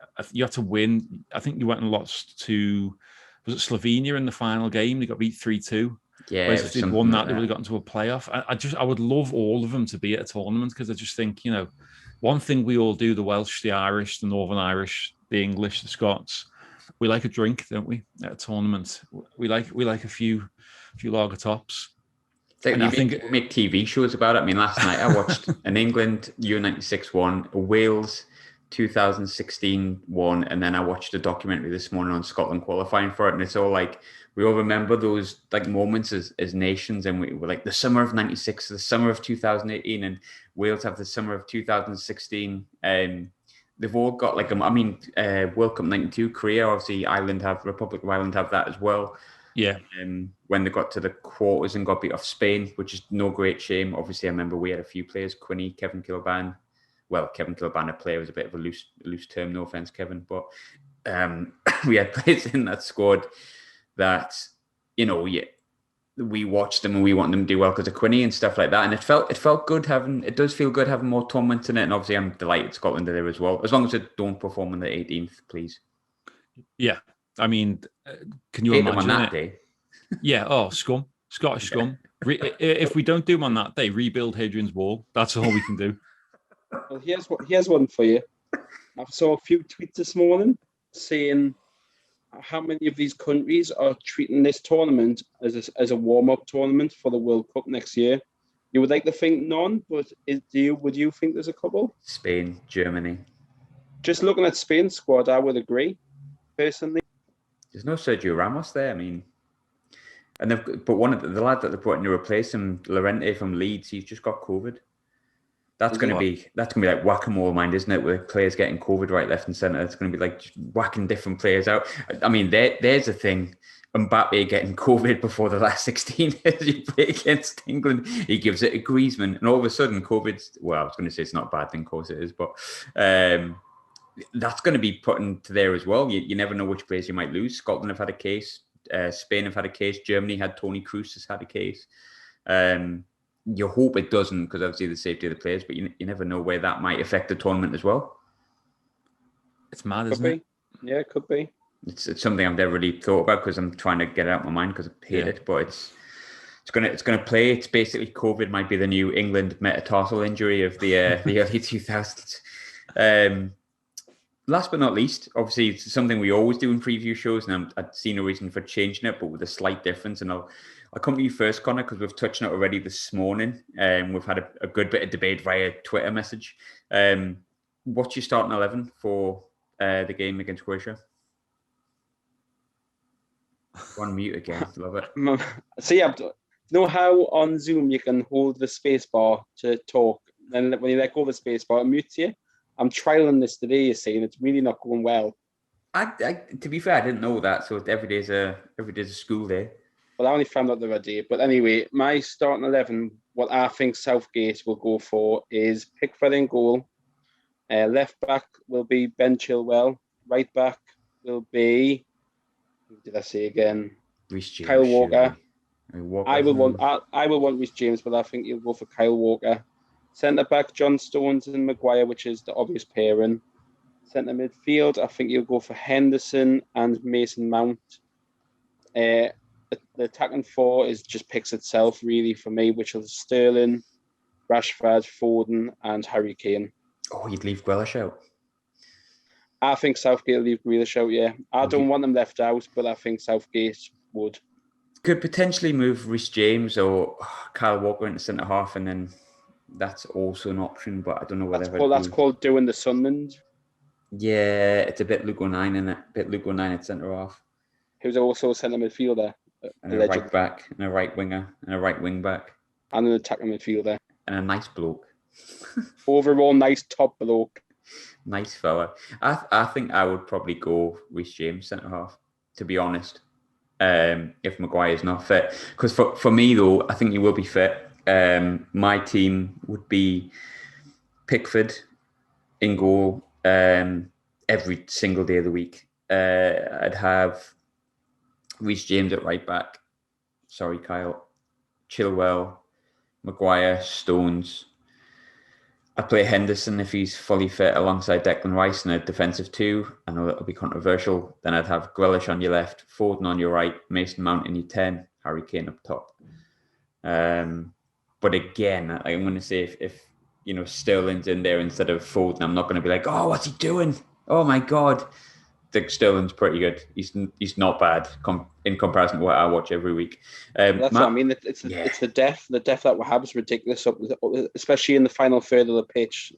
S2: had to win. I think you went and lost to, was it Slovenia in the final game? They got beat 3-2.
S1: Yeah.
S2: Whereas if they'd won that, they would have gotten to a playoff. I would love all of them to be at a tournament, because I just think, one thing we all do, the Welsh, the Irish, the Northern Irish, the English, the Scots, we like a drink, don't we? At a tournament, we like a few lager tops.
S1: I think make TV shows about it. I mean, last night I watched an England U96 one, a Wales 2016 one, and then I watched a documentary this morning on Scotland qualifying for it. And it's all we all remember those moments as nations, and we were the summer of 96, the summer of 2018, and Wales have the summer of 2016. They've all got World Cup 92, Korea, obviously Republic of Ireland have that as well.
S2: Yeah.
S1: When they got to the quarters and got beat off Spain, which is no great shame. Obviously, I remember we had a few players, Quinney, Kevin Kilban. Well, Kevin Kilban, a player, was a bit of a loose term. No offense, Kevin, but we had players in that squad that, we watched them and we want them to do well because of Quinny and stuff like that. And it does feel good having more tournaments in it. And obviously, I'm delighted Scotland are there as well, as long as they don't perform on the 18th, please.
S2: Yeah, I mean, can you
S1: Hate them
S2: imagine
S1: on that
S2: it?
S1: day?
S2: Yeah. Oh, scum, Scottish scum. If we don't do them on that day, rebuild Hadrian's Wall. That's all we can do.
S3: Well, here's one for you. I saw a few tweets this morning saying how many of these countries are treating this tournament as a warm-up tournament for the World Cup next year. You would like to think none, but would you think there's a couple?
S1: Spain, Germany.
S3: Just looking at Spain's squad, I would agree, personally.
S1: There's no Sergio Ramos there. I mean, and but one of the lad that they brought in to replace him, Llorente from Leeds, he's just got COVID. That's going to be like whack-a-mole, mind, isn't it? With players getting COVID right, left, and centre. It's going to be like just whacking different players out. I mean, there's a thing. Mbappe getting COVID before the last 16 years you play against England. He gives it a Griezmann, and all of a sudden, COVID's. Well, I was going to say it's not a bad thing, of course it is, but that's going to be put into there as well. You never know which players you might lose. Scotland have had a case. Spain have had a case. Germany had Tony Kroos has had a case. You hope it doesn't because obviously the safety of the players, but you never know where that might affect the tournament as well.
S2: It's mad, isn't it?
S3: Yeah, it could be.
S1: It's something I've never really thought about because I'm trying to get it out of my mind because I hate it, but it's gonna play. It's basically COVID might be the new England metatarsal injury of the early 2000s. Last but not least, obviously it's something we always do in preview shows, and I'd seen no reason for changing it, but with a slight difference. And I'll come to you first, Connor, because we've touched on it already this morning, and we've had a good bit of debate via Twitter message. What's your starting 11 for the game against Croatia? Go on mute again. Love it.
S3: See, you know how on Zoom you can hold the space bar to talk, and when you let go of the space bar, it mutes you? I'm trialing this today, you see, and it's really not going well.
S1: To be fair, I didn't know that, so every day's a school day.
S3: Well, I only found out the other day. But anyway, my starting 11, what I think Southgate will go for is Pickford in goal. Left back will be Ben Chilwell. Right back will be, who did I say again?
S1: Reece James,
S3: Kyle Walker. I will want Reece James, but I think he'll go for Kyle Walker. Centre back, John Stones and Maguire, which is the obvious pairing. Centre midfield, I think you'll go for Henderson and Mason Mount. The attacking four picks itself, really, for me, which is Sterling, Rashford, Foden, and Harry Kane.
S1: Oh, you'd leave Grealish out?
S3: I think Southgate will leave Grealish out, yeah. I don't want them left out, but I think Southgate would.
S1: Could potentially move Reece James or Kyle Walker into centre half, and then that's also an option, but I don't know whether
S3: that's called doing the Sunderland.
S1: Yeah, it's a bit Luke O'Nien in it. A bit Luke O'Nien at centre half.
S3: Who's also a centre midfielder.
S1: And a right back, and a right winger, and a right wing back.
S3: And an attacking midfielder.
S1: And a nice bloke.
S3: Overall, nice top bloke.
S1: Nice fella. I think I would probably go Reece James centre half, to be honest. If Maguire's not fit. Because for me though, I think he will be fit. My team would be Pickford in goal every single day of the week. I'd have Reece James at right back. Sorry, Kyle. Chilwell, Maguire, Stones. I play Henderson if he's fully fit alongside Declan Rice in a defensive two. I know that'll be controversial. Then I'd have Grealish on your left, Foden on your right, Mason Mount in your 10, Harry Kane up top. But again, I'm going to say if Sterling's in there instead of Foden, I'm not going to be like, oh, what's he doing? Oh my God. Sterling's pretty good. He's not bad in comparison to what I watch every week.
S3: That's what I mean. It's the depth. The depth that we have is ridiculous, especially in the final third of the pitch.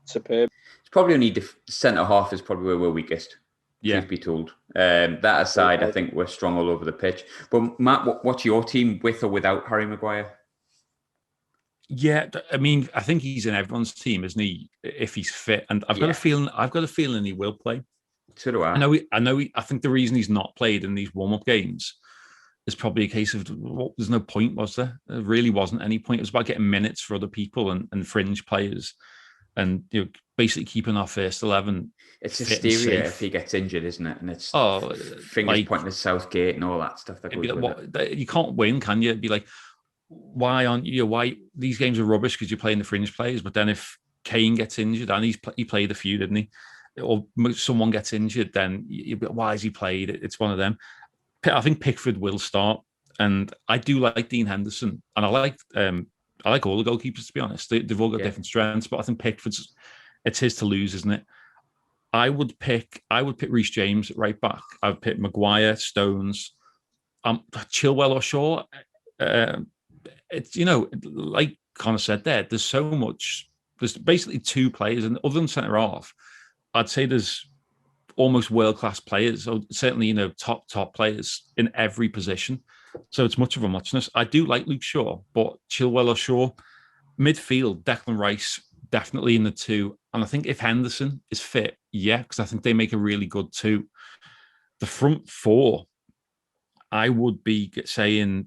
S3: Superb.
S1: It's probably only centre half is probably where we're weakest.
S2: Yeah,
S1: truth be told. That aside, I think we're strong all over the pitch. But Matt, what's your team with or without Harry Maguire?
S2: Yeah, I mean, I think he's in everyone's team, isn't he? If he's fit, and I've got a feeling he will play.
S1: So do I.
S2: I think the reason he's not played in these warm-up games is probably a case of there's no point, was there? There really wasn't any point. It was about getting minutes for other people and fringe players. And basically keeping our first 11.
S1: It's
S2: fit and
S1: hysteria
S2: safe.
S1: if he gets injured, isn't it? And it's fingers
S2: like,
S1: pointing to Southgate and all that stuff that goes with it.
S2: You can't win, can you? It'd be like, why aren't you? Why these games are rubbish because you're playing the fringe players, but then if Kane gets injured, and he played a few, didn't he? Or someone gets injured, then why has he played? It's one of them. I think Pickford will start, and I do like Dean Henderson, and I like all the goalkeepers, to be honest. They've all got different strengths, but I think Pickford's, it's his to lose, isn't it? I would pick Reece James at right back. I would pick Maguire, Stones, Chilwell or Shaw. It's like Connor said there's so much. There's basically two players, and other than centre half, I'd say there's almost world-class players, or certainly, top players in every position. So it's much of a muchness. I do like Luke Shaw, but Chilwell or Shaw. Midfield, Declan Rice, definitely in the two. And I think if Henderson is fit, because I think they make a really good two. The front four, I would be saying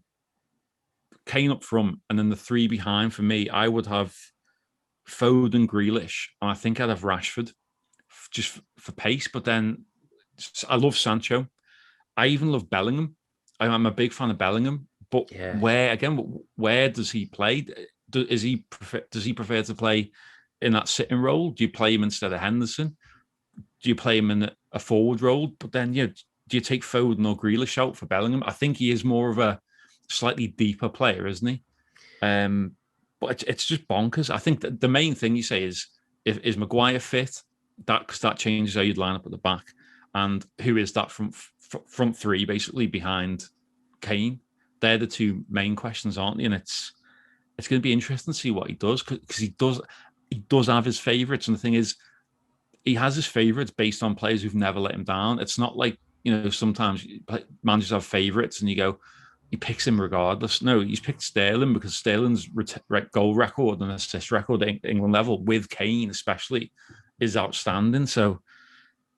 S2: Kane up front, and then the three behind for me, I would have Foden, Grealish, and I think I'd have Rashford just for pace. But then I love Sancho. I even love Bellingham. I'm a big fan of Bellingham. But where does he play? Does he prefer to play in that sitting role? Do you play him instead of Henderson? Do you play him in a forward role? But then, do you take Foden or Grealish out for Bellingham? I think he is more of a slightly deeper player, isn't he? But it's just bonkers. I think that the main thing you say is Maguire fit? Because that changes how you'd line up at the back. And who is that front three, basically, behind Kane? They're the two main questions, aren't they? And it's going to be interesting to see what he does, because he does have his favourites. And the thing is, he has his favourites based on players who've never let him down. It's not like, sometimes managers have favourites and you go, he picks him regardless. No, he's picked Sterling because Sterling's goal record and assist record at England level, with Kane especially, is outstanding. So,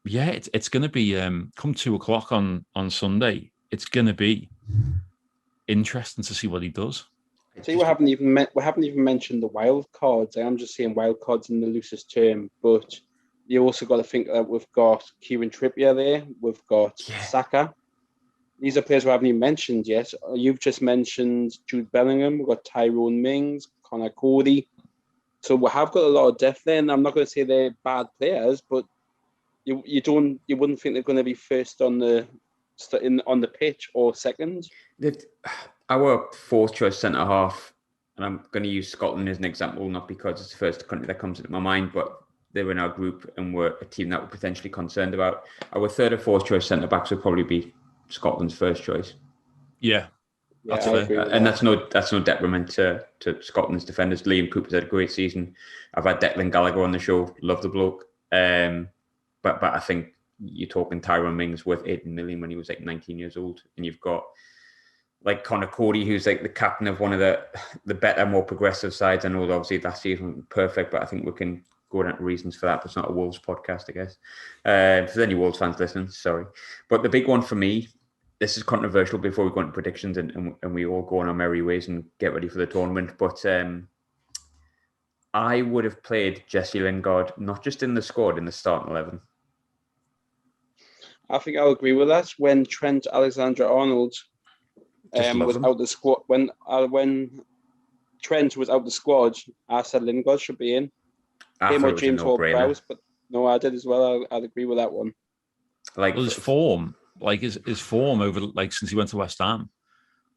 S2: it's going to be come 2:00 on Sunday. It's going to be interesting to see what he does.
S3: See, we haven't even mentioned the wild cards. I am just saying wild cards in the loosest term, but you also got to think that we've got Kieran Trippier there, we've got Saka. These are players we haven't even mentioned yet. You've just mentioned Jude Bellingham. We've got Tyrone Mings, Connor Cody. So we have got a lot of depth there, and I'm not going to say they're bad players, but you wouldn't think they're going to be first on the pitch or second.
S1: Our fourth choice centre half, and I'm going to use Scotland as an example, not because it's the first country that comes into my mind, but they were in our group and were a team that we're potentially concerned about. Our third or fourth choice centre backs would probably be Scotland's first choice.
S2: Yeah, that's fair.
S1: And that's no detriment to Scotland's defenders. Liam Cooper's had a great season. I've had Declan Gallagher on the show. Love the bloke. But I think you're talking Tyrone Mings worth 18 million when he was like 19 years old, and you've got like Connor Cody, who's like the captain of one of the better, more progressive sides. I know obviously last season wasn't perfect, but I think we can go into reasons for that. But it's not a Wolves podcast, I guess. If there's any Wolves fans listening, sorry. But the big one for me, this is controversial before we go into predictions and we all go on our merry ways and get ready for the tournament. But I would have played Jesse Lingard, not just in the squad, in the starting 11.
S3: I think I'll agree with that. When Trent Alexander-Arnold was out the squad, when Trent was out the squad, I said Lingard should be in. Him or James Ward-Prowse, but no, I did as well. I'd agree with that one.
S2: His form, his form over since he went to West Ham,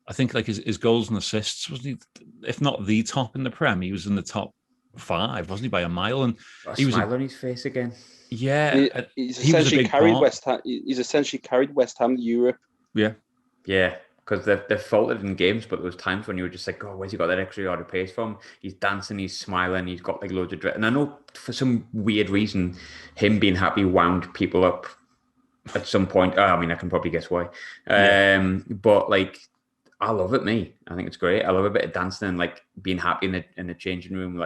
S2: I think his goals and assists, wasn't he? If not the top in the Prem, he was in the top 5, wasn't he, by a mile? And
S1: he was on his face again.
S2: Yeah,
S3: he's essentially carried West Ham. He's essentially carried West Ham to Europe.
S2: Yeah,
S1: because they've faltered in games, but there was times when you were just like, "Oh, where's he got that extra yard of pace from?" He's dancing, he's smiling, he's got loads of drip. And I know for some weird reason, him being happy wound people up at some point. I mean, I can probably guess why. But I love it. I think it's great. I love a bit of dancing and being happy in the changing room.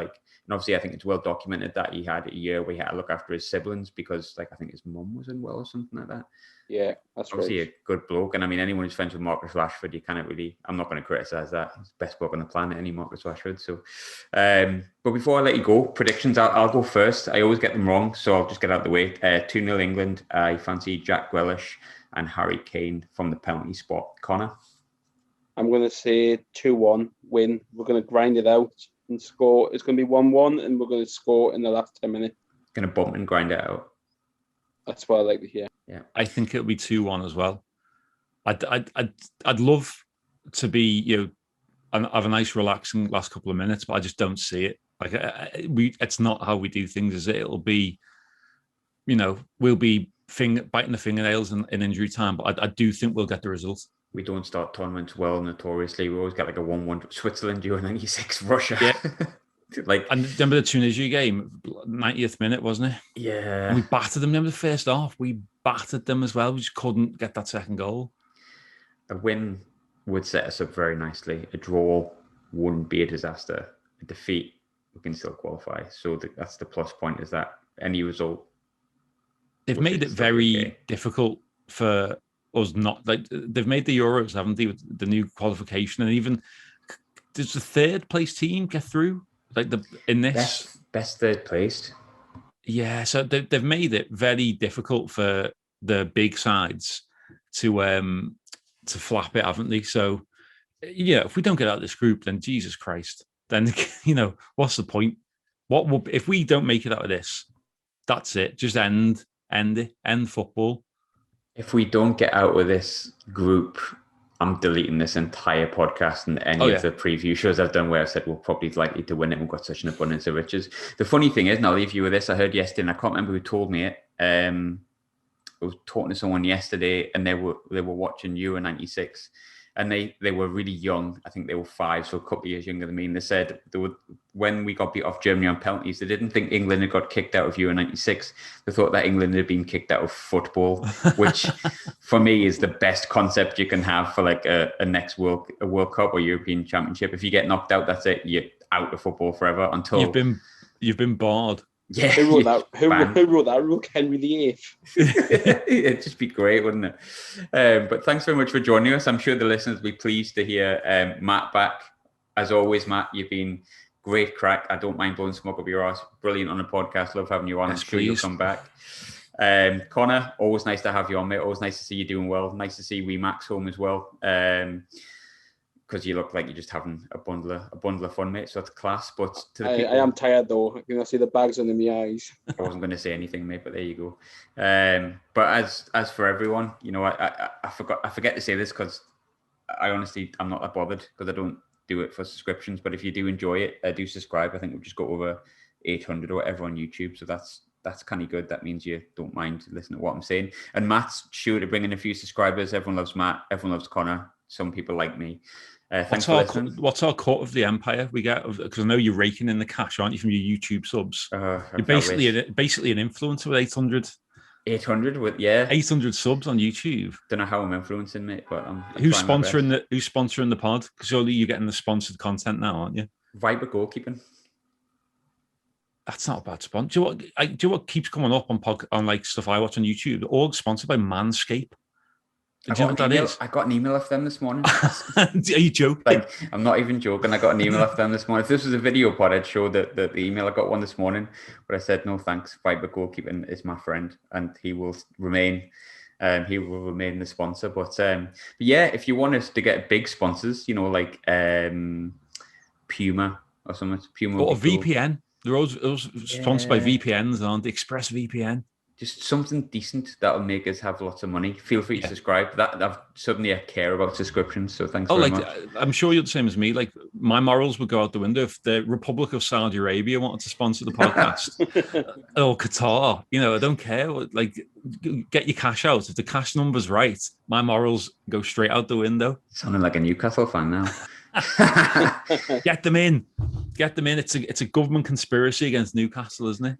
S1: And obviously, I think it's well documented that he had a year where he had to look after his siblings because, like, I think his mum was unwell or something like that.
S3: Yeah, that's
S1: obviously
S3: right.
S1: a good bloke. And I mean, anyone who's friends with Marcus Rashford, you can't really, I'm not going to criticise that. He's the best bloke on the planet, any Marcus Rashford. So, but before I let you go, predictions, I'll go first. I always get them wrong, so I'll just get out of the way. 2-0 England. I fancy Jack Grealish and Harry Kane from the penalty spot. Connor?
S3: I'm going to say 2-1 win. We're going to grind it out and score. It's going to be 1-1 and we're going to score in the last 10 minutes.
S1: Going to bump and grind it out.
S3: That's what I like to hear.
S2: Yeah, I think it'll be 2-1 as well. I'd love to be, have a nice relaxing last couple of minutes, but I just don't see it. Like it's not how we do things, is it? It'll be, we'll be biting the fingernails in injury time, but I do think we'll get the result.
S1: We don't start tournaments well, notoriously. We always get like a 1-1 Switzerland during 96 Russia.
S2: Yeah.
S1: Like,
S2: and remember the Tunisia game, 90th minute, wasn't it?
S1: Yeah.
S2: And we battered them. Remember the first half? We battered them as well. We just couldn't get that second goal.
S1: A win would set us up very nicely. A draw wouldn't be a disaster. A defeat, we can still qualify. So that's the plus point, is that any result.
S2: They've made it very difficult for us they've made the Euros, haven't they, with the new qualification, and even does the third place team get through? In this
S1: best third placed.
S2: Yeah, so they've made it very difficult for the big sides to flap it, haven't they? So if we don't get out of this group, then Jesus Christ, then what's the point? If we don't make it out of this? That's it. Just end football.
S1: If we don't get out of this group, I'm deleting this entire podcast and any of the preview shows I've done where I've said we're probably likely to win it. We've got such an abundance of riches. The funny thing is, and I'll leave you with this, I heard yesterday, and I can't remember who told me it. I was talking to someone yesterday, and they were watching Euro 96, and they were really young. I think they were 5, so a couple of years younger than me. And they said when we got beat off Germany on penalties, they didn't think England had got kicked out of Euro 96. They thought that England had been kicked out of football, which for me is the best concept you can have for like a next World Cup or European Championship. If you get knocked out, that's it. You're out of football forever until
S2: you've been barred.
S1: Yeah,
S3: who wrote that? Who wrote that? Rook Henry VIII.
S1: It'd just be great, wouldn't it? But thanks very much for joining us. I'm sure the listeners will be pleased to hear Matt back. As always, Matt, you've been great crack. I don't mind blowing smoke up your arse. Brilliant on the podcast. Love having you on.
S2: Yes,
S1: I'm sure you'll come back. Connor, always nice to have you on, mate. Always nice to see you doing well. Nice to see wee Max home as well. Because you look like you're just having a bundle of fun, mate. So that's class. But to the people,
S3: I am tired though. I see the bags under my eyes.
S1: I wasn't going to say anything, mate, but there you go. But as for everyone, I forget to say this because I'm not that bothered because I don't do it for subscriptions. But if you do enjoy it, do subscribe. I think we've just got over 800 or whatever on YouTube. So that's kind of good. That means you don't mind listening to what I'm saying. And Matt's sure to bring in a few subscribers. Everyone loves Matt. Everyone loves Connor. Some people like me. Thanks for listening.
S2: What's our cut of the empire we get? Because I know you're raking in the cash, aren't you, from your YouTube subs? You're basically an influencer with 800.
S1: 800 with 800
S2: subs on YouTube.
S1: Don't know how I'm influencing, mate, but
S2: who's sponsoring the pod? Because surely you're getting the sponsored content now, aren't you?
S1: Viber goalkeeping.
S2: That's not a bad sponsor. Do you know what keeps coming up on like stuff I watch on YouTube? They're all sponsored by Manscaped. Do you know what that is?
S1: I got an email off them this morning.
S2: Are you joking?
S1: I'm not even joking. I got an email off them this morning. If this was a video pod, I'd show the email. I got one this morning, but I said, no, thanks. Viber Goalkeeping is my friend, and he will remain the sponsor. But yeah, if you want us to get big sponsors, like Puma or something. Puma
S2: or VPN. They're all sponsored by VPNs, aren't they? ExpressVPN.
S1: Just something decent that'll make us have lots of money. Feel free to subscribe. That I care about subscriptions. So thanks very much.
S2: I'm sure you're the same as me. Like my morals would go out the window if the Republic of Saudi Arabia wanted to sponsor the podcast or Qatar. I don't care. Like, get your cash out. If the cash number's right, my morals go straight out the window.
S1: Sounding like a Newcastle fan now.
S2: Get them in. It's a government conspiracy against Newcastle, isn't it?